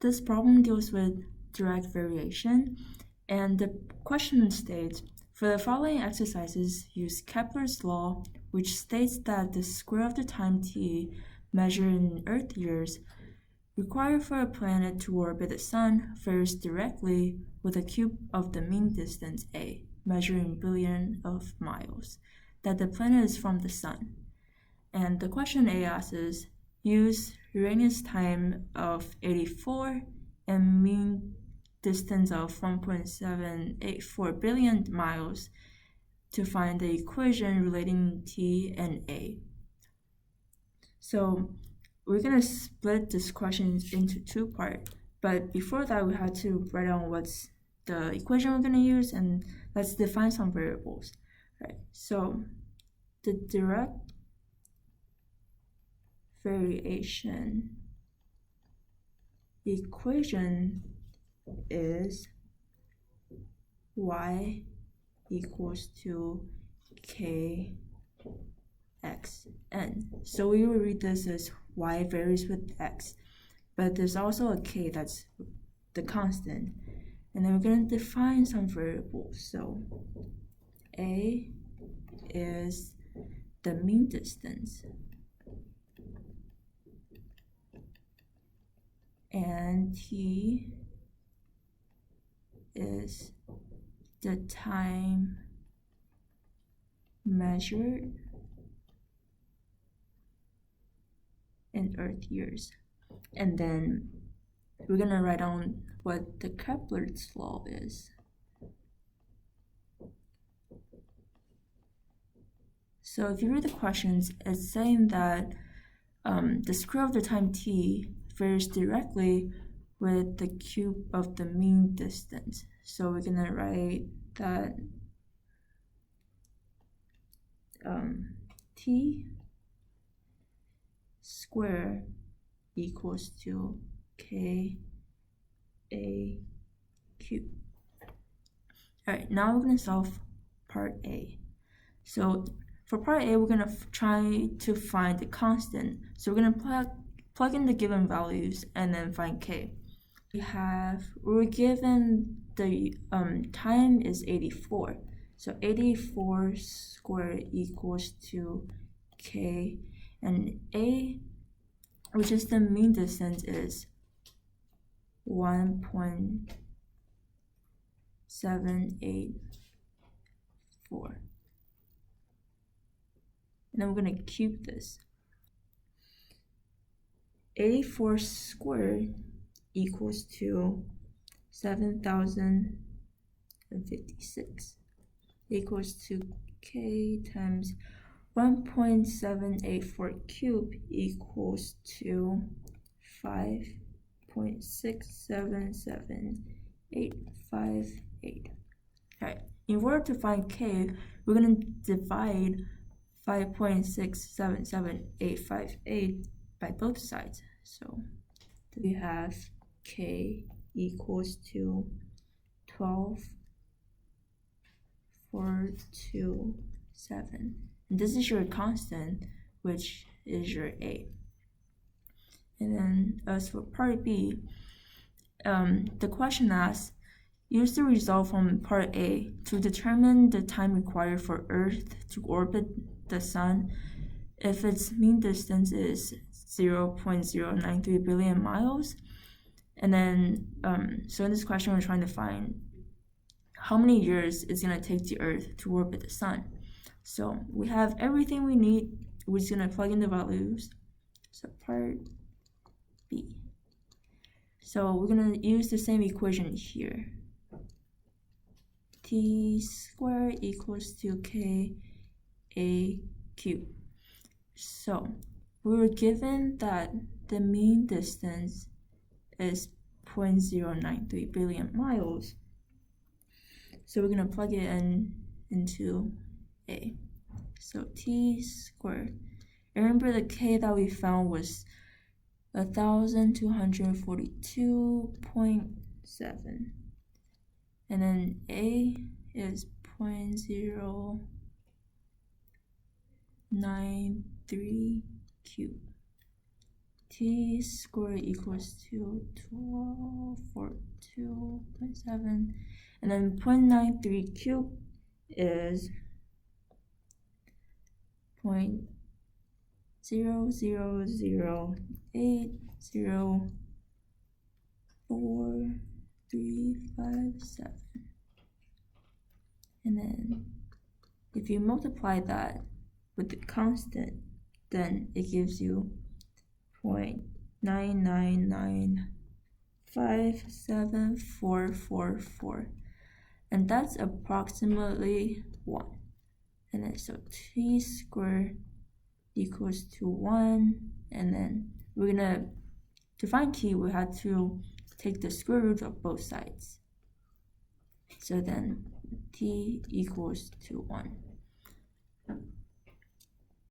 This problem deals with direct variation, and the question states, for the following exercises, use Kepler's law, which states that the square of the time t measured in Earth years required for a planet to orbit the Sun varies directly with a cube of the mean distance a, measured in billions of miles, that the planet is from the Sun. And the question A asks is, use Uranus time of 84 and mean distance of 1.784 billion miles to find the equation relating t and a. So we're going to split this question into two parts, but before that we have to write down what's the equation we're going to use, and let's define some variables. Right, so the direct variation equation is y equals to kxn. So we will read this as y varies with x, but there's also a k that's the constant. And then we're going to define some variables. So a is the mean distance, and t is the time measured in Earth years. And then we're going to write down what the Kepler's law is. So if you read the questions, it's saying that the square of the time t varies directly with the cube of the mean distance. So we're going to write that t square equals to k a cube. Alright, now we're going to solve part A. So for part A, we're going to try to find the constant. So we're going to plug in the given values and then find k. We're given the time is 84. So 84 squared equals to k, and a, which is the mean distance, is 1.784. And then we're going to cube this. 84 squared equals to 7,056 equals to k times 1.784 cubed equals to 5.677858. Alright, in order to find k, we're going to divide 5.677858 by both sides. So we have k equals to 12,427. And this is your constant, which is your a. And then as for part B, the question asks, use the result from part A to determine the time required for Earth to orbit the Sun if its mean distance is 0.093 billion miles. And then, so in this question, we're trying to find how many years it's going to take the Earth to orbit the Sun. So we have everything we need. We're just going to plug in the values. So part B. So we're going to use the same equation here. T squared equals to k a cubed. So we were given that the mean distance is 0.093 billion miles. So we're going to plug it into a. So t squared. And remember the k that we found was 1,242.7. And then a is 0.093 cubed. t squared equals to 1242.7, and then 0.93 cubed is 0.00804,357. And then if you multiply that with the constant, then it gives you 0.999574444, and that's approximately 1. And then so t squared equals to 1, and then we're gonna, to find t, we had to take the square root of both sides. So then t equals to 1.